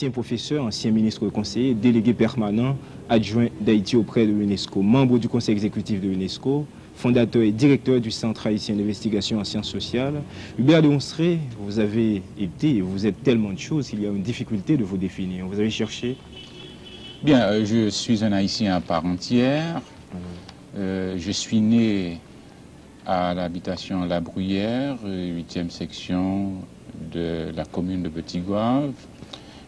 ancien professeur, ancien ministre conseiller, délégué permanent, adjoint d'Haïti auprès de l'UNESCO, membre du conseil exécutif de l'UNESCO, fondateur et directeur du Centre haïtien d'investigation en sciences sociales. Hubert de Onstré, vous avez été, vous êtes tellement de choses qu'il y a une difficulté de vous définir. Vous avez cherché? Bien, je suis un Haïtien à part entière. Je suis né à l'habitation La Bruyère, 8e section de la commune de Petit-Goâve,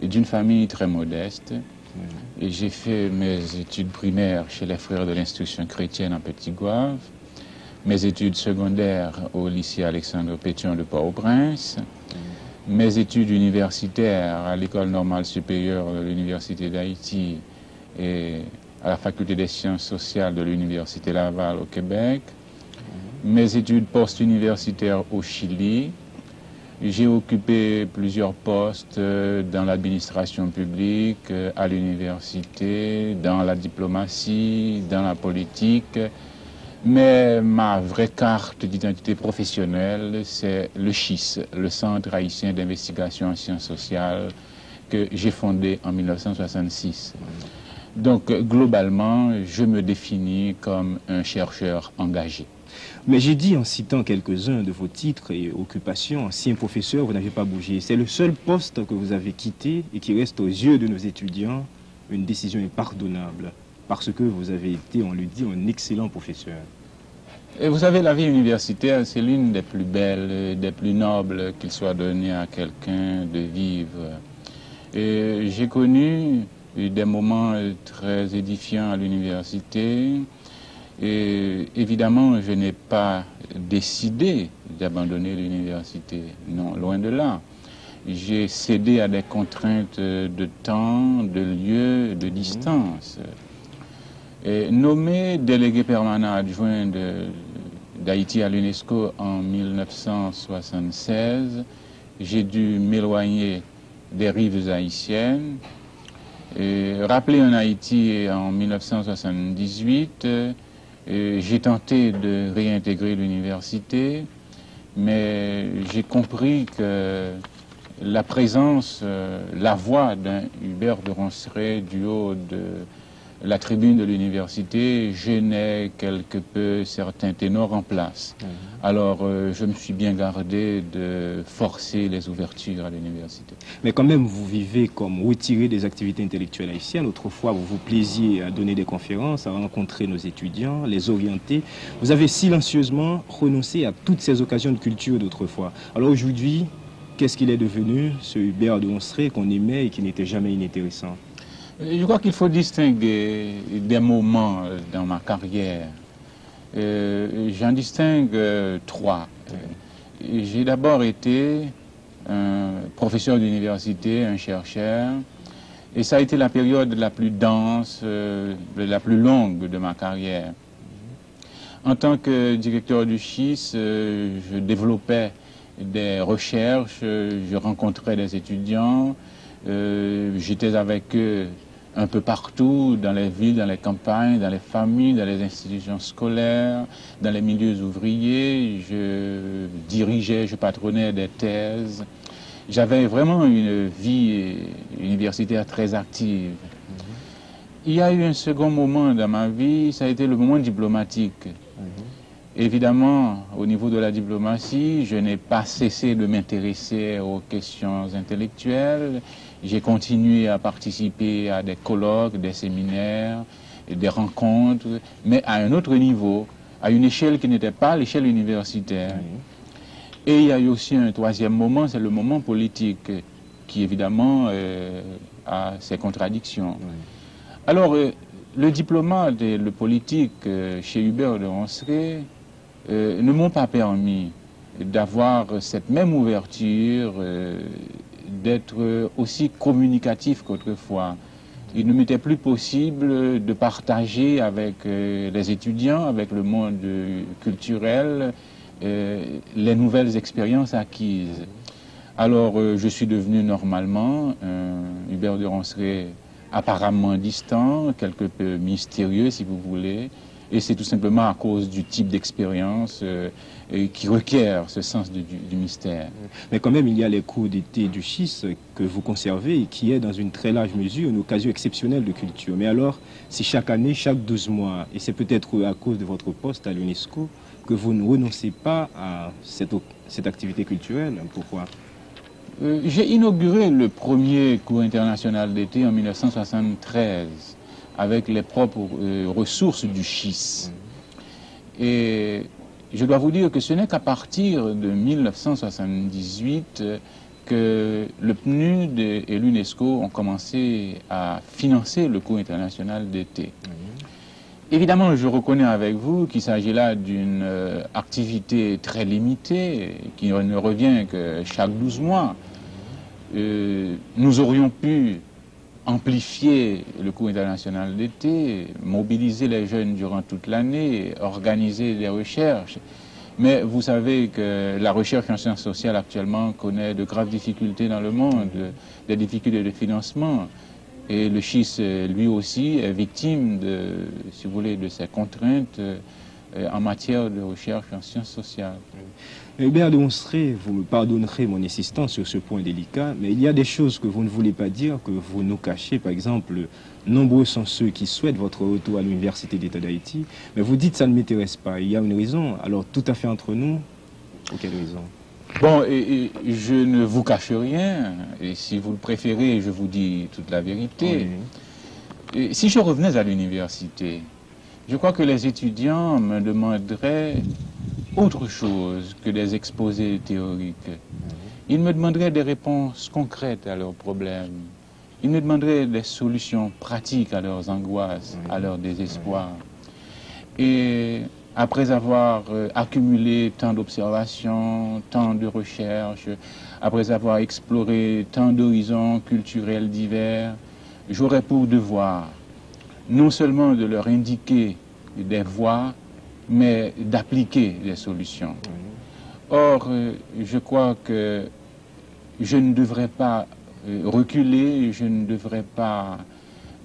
et d'une famille très modeste. Et j'ai fait mes études primaires chez les frères de l'instruction chrétienne en Petit-Goâve, mes études secondaires au lycée Alexandre Pétion de Port-au-Prince, mes études universitaires à l'école normale supérieure de l'Université d'Haïti et à la faculté des sciences sociales de l'Université Laval au Québec, mes études post-universitaires au Chili. J'ai occupé plusieurs postes dans l'administration publique, à l'université, dans la diplomatie, dans la politique. Mais ma vraie carte d'identité professionnelle, c'est le CHIS, le Centre haïtien d'investigation en sciences sociales, que j'ai fondé en 1966. Donc, globalement, je me définis comme un chercheur engagé. Mais j'ai dit en citant quelques-uns de vos titres et occupations, ancien professeur, vous n'avez pas bougé. C'est le seul poste que vous avez quitté et qui reste aux yeux de nos étudiants une décision impardonnable. Parce que vous avez été, on le dit, un excellent professeur. Et vous savez, la vie universitaire, c'est l'une des plus belles, des plus nobles qu'il soit donné à quelqu'un de vivre. Et j'ai connu des moments très édifiants à l'université. Et évidemment, je n'ai pas décidé d'abandonner l'université. Non, loin de là. J'ai cédé à des contraintes de temps, de lieu, de distance. Et nommé délégué permanent adjoint d'Haïti à l'UNESCO en 1976, j'ai dû m'éloigner des rives haïtiennes. Et rappelé en Haïti en 1978, j'ai tenté de réintégrer l'université, mais j'ai compris que la présence, la voix d'un Hubert de Ronceret du haut de la tribune de l'université gênait quelque peu certains ténors en place. Alors, je me suis bien gardé de forcer les ouvertures à l'université. Mais quand même, vous vivez comme retiré des activités intellectuelles haïtiennes. Autrefois, vous vous plaisiez à donner des conférences, à rencontrer nos étudiants, les orienter. Vous avez silencieusement renoncé à toutes ces occasions de culture d'autrefois. Alors aujourd'hui, qu'est-ce qu'il est devenu, ce Hubert de Onstré qu'on aimait et qui n'était jamais inintéressant? Je crois qu'il faut distinguer des moments dans ma carrière. J'en distingue trois. J'ai d'abord été un professeur d'université, un chercheur, et ça a été la période la plus dense, la plus longue de ma carrière. En tant que directeur du CHIS, je développais des recherches, je rencontrais des étudiants, j'étais avec eux un peu partout, dans les villes, dans les campagnes, dans les familles, dans les institutions scolaires, dans les milieux ouvriers. Je dirigeais, je patronnais des thèses. J'avais vraiment une vie universitaire très active. Il y a eu un second moment dans ma vie, ça a été le moment diplomatique. Évidemment, au niveau de la diplomatie, je n'ai pas cessé de m'intéresser aux questions intellectuelles. J'ai continué à participer à des colloques, des séminaires, des rencontres, mais à un autre niveau, à une échelle qui n'était pas l'échelle universitaire. Et il y a eu aussi un troisième moment, c'est le moment politique, qui évidemment a ses contradictions. Alors, le diplomate et le politique chez Hubert de Ronceret ne m'ont pas permis d'avoir cette même ouverture, d'être aussi communicatif qu'autrefois. Il ne m'était plus possible de partager avec les étudiants, avec le monde culturel, les nouvelles expériences acquises. Alors, je suis devenu normalement Hubert de Ronceret apparemment distant, quelque peu mystérieux si vous voulez, Et c'est tout simplement à cause du type d'expérience qui requiert ce sens du mystère. Mais quand même, il y a les cours d'été du schiste que vous conservez et qui est dans une très large mesure une occasion exceptionnelle de culture. Mais alors, si chaque année, chaque 12 mois, et c'est peut-être à cause de votre poste à l'UNESCO, que vous ne renoncez pas à cette activité culturelle, pourquoi? J'ai inauguré le premier cours international d'été en 1973 avec les propres ressources du schiste. Et je dois vous dire que ce n'est qu'à partir de 1978 que le PNUD et l'UNESCO ont commencé à financer le cours international d'été. Évidemment, je reconnais avec vous qu'il s'agit là d'une activité très limitée, qui ne revient que chaque 12 mois. Nous aurions pu amplifier le cours international d'été, mobiliser les jeunes durant toute l'année, organiser des recherches. Mais vous savez que la recherche en sciences sociales actuellement connaît de graves difficultés dans le monde, des difficultés de financement. Et le schiste, lui aussi, est victime si vous voulez, de ces contraintes en matière de recherche en sciences sociales. Hubert de Monstré, vous me pardonnerez mon insistance sur ce point délicat, mais il y a des choses que vous ne voulez pas dire, que vous nous cachez. Par exemple, nombreux sont ceux qui souhaitent votre retour à l'Université d'État d'Haïti, mais vous dites ça ne m'intéresse pas. Il y a une raison, alors tout à fait entre nous, pour quelle raison? Bon, je ne vous cache rien, et si vous le préférez, je vous dis toute la vérité. Oui. Et si je revenais à l'université, je crois que les étudiants me demanderaient autre chose que des exposés théoriques. Ils me demanderaient des réponses concrètes à leurs problèmes. Ils me demanderaient des solutions pratiques à leurs angoisses, à leurs désespoirs. Et après avoir accumulé tant d'observations, tant de recherches, après avoir exploré tant d'horizons culturels divers, j'aurais pour devoir non seulement de leur indiquer des voies, mais d'appliquer des solutions. Or, je crois que je ne devrais pas reculer, je ne devrais pas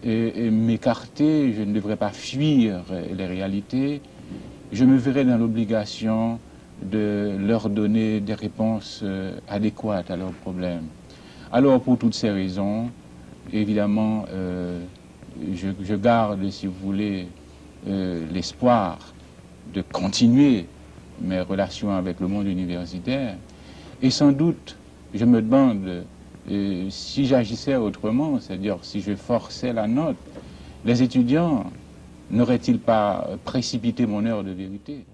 m'écarter, je ne devrais pas fuir les réalités. Je me verrais dans l'obligation de leur donner des réponses adéquates à leurs problèmes. Alors, pour toutes ces raisons, évidemment, je garde, si vous voulez, l'espoir de continuer mes relations avec le monde universitaire. Et sans doute, je me demande si j'agissais autrement, c'est-à-dire si je forçais la note, les étudiants n'auraient-ils pas précipité mon heure de vérité?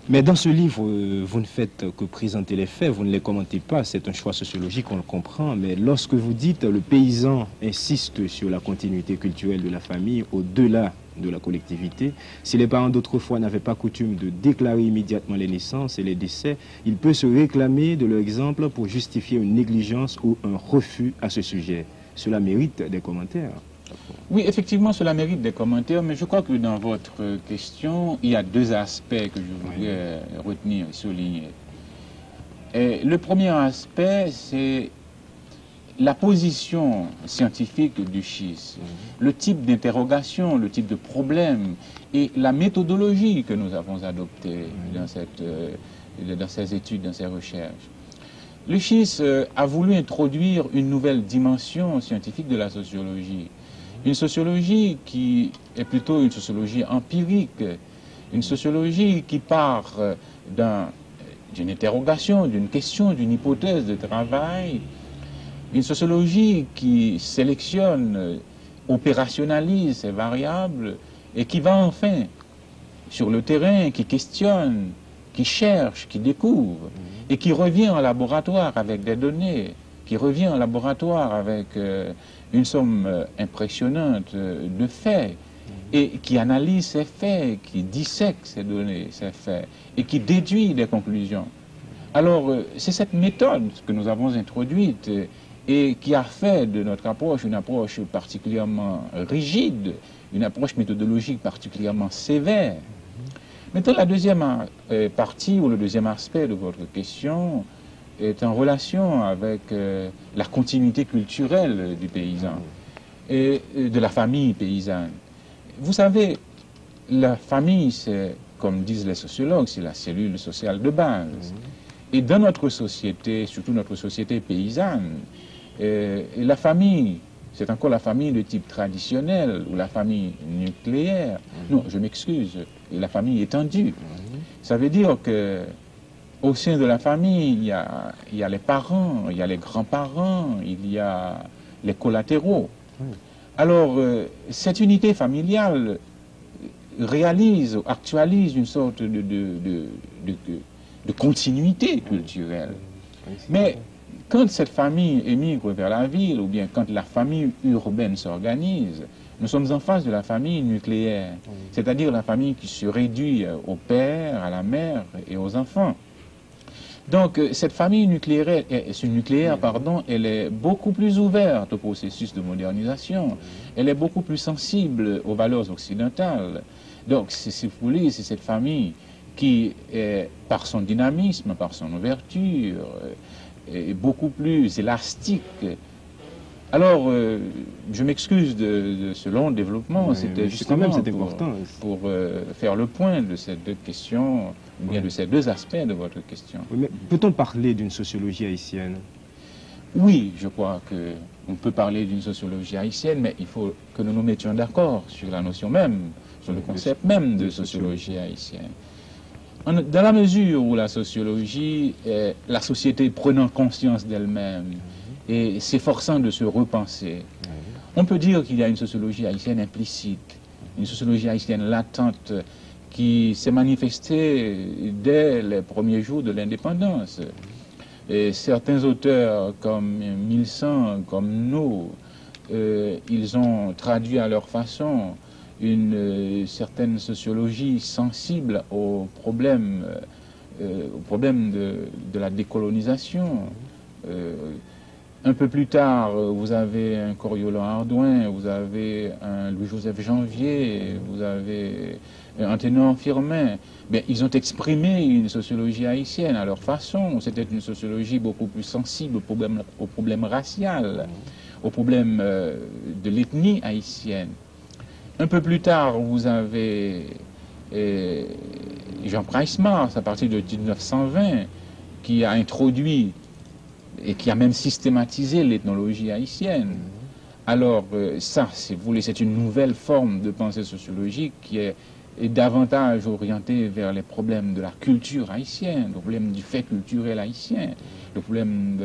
Mais dans ce livre, vous ne faites que présenter les faits, vous ne les commentez pas, c'est un choix sociologique, on le comprend, mais lorsque vous dites le paysan insiste sur la continuité culturelle de la famille au-delà de la collectivité, si les parents d'autrefois n'avaient pas coutume de déclarer immédiatement les naissances et les décès, il peut se réclamer de leur exemple pour justifier une négligence ou un refus à ce sujet. Cela mérite des commentaires. Oui, effectivement, cela mérite des commentaires, mais je crois que dans votre question, il y a deux aspects que je voudrais retenir et souligner. Et le premier aspect, c'est la position scientifique du schiste, le type d'interrogation, le type de problème et la méthodologie que nous avons adoptée dans ces études, dans ces recherches. Le schiste a voulu introduire une nouvelle dimension scientifique de la sociologie. Une sociologie qui est plutôt une sociologie empirique, une sociologie qui part d'une interrogation, d'une question, d'une hypothèse de travail, une sociologie qui sélectionne, opérationnalise ces variables et qui va enfin sur le terrain, qui questionne, qui cherche, qui découvre et qui revient en laboratoire avec des données, qui revient en laboratoire avec une somme impressionnante de faits et qui analyse ces faits, qui dissèque ces données, ces faits et qui déduit des conclusions. Alors, c'est cette méthode que nous avons introduite et qui a fait de notre approche une approche particulièrement rigide, une approche méthodologique particulièrement sévère. Maintenant, la deuxième partie ou le deuxième aspect de votre question est en relation avec la continuité culturelle du paysan et de la famille paysanne. Vous savez, la famille, c'est, comme disent les sociologues, c'est la cellule sociale de base. Et dans notre société, surtout notre société paysanne, la famille, c'est encore la famille de type traditionnel ou la famille nucléaire. Non, je m'excuse, la famille étendue. Ça veut dire que au sein de la famille, il y a les parents, il y a les grands-parents, il y a les collatéraux. Alors, cette unité familiale réalise, actualise une sorte de continuité culturelle. Mais quand cette famille émigre vers la ville, ou bien quand la famille urbaine s'organise, nous sommes en face de la famille nucléaire, c'est-à-dire la famille qui se réduit au père, à la mère et aux enfants. Donc, cette famille nucléaire, elle est beaucoup plus ouverte au processus de modernisation, elle est beaucoup plus sensible aux valeurs occidentales. Donc, si vous voulez, c'est cette famille qui, par son dynamisme, par son ouverture, est beaucoup plus élastique. Alors, je m'excuse de ce long développement, c'était justement pour faire le point de ces deux questions, ou bien de ces deux aspects de votre question. Oui, mais peut-on parler d'une sociologie haïtienne? Oui, je crois qu'on peut parler d'une sociologie haïtienne, mais il faut que nous nous mettions d'accord sur la notion même, sur le concept même de sociologie haïtienne. Dans la mesure où la sociologie est la société prenant conscience d'elle-même et s'efforçant de se repenser, on peut dire qu'il y a une sociologie haïtienne implicite, une sociologie haïtienne latente qui s'est manifestée dès les premiers jours de l'indépendance. Et certains auteurs comme Milsan, comme nous, ils ont traduit à leur façon une certaine sociologie sensible aux problèmes de la décolonisation. Un peu plus tard, vous avez un Coriolan Ardouin, vous avez un Louis-Joseph Janvier, vous avez un Ténor Firmin. Bien, ils ont exprimé une sociologie haïtienne à leur façon. C'était une sociologie beaucoup plus sensible au problème racial, au problème de l'ethnie haïtienne. Un peu plus tard, vous avez Jean Price-Mars, à partir de 1920, qui a introduit et qui a même systématisé l'ethnologie haïtienne. Alors ça, si vous voulez, c'est une nouvelle forme de pensée sociologique qui est davantage orientée vers les problèmes de la culture haïtienne, le problème du fait culturel haïtien, le problème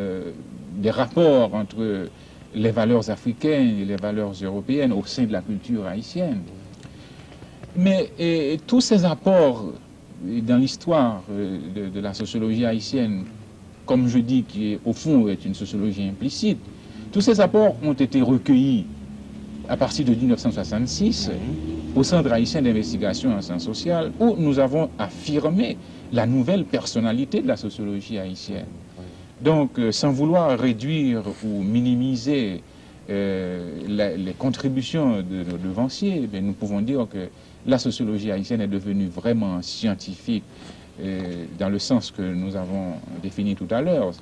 des rapports entre les valeurs africaines et les valeurs européennes au sein de la culture haïtienne. Mais tous ces apports dans l'histoire de la sociologie haïtienne, comme je dis, qui au fond est une sociologie implicite, tous ces apports ont été recueillis à partir de 1966 au Centre haïtien d'investigation en sciences sociales, où nous avons affirmé la nouvelle personnalité de la sociologie haïtienne. Donc, sans vouloir réduire ou minimiser les contributions de nos devanciers, nous pouvons dire que la sociologie haïtienne est devenue vraiment scientifique dans le sens que nous avons défini tout à l'heure,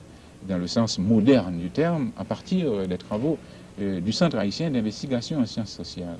dans le sens moderne du terme, à partir des travaux du Centre haïtien d'investigation en sciences sociales.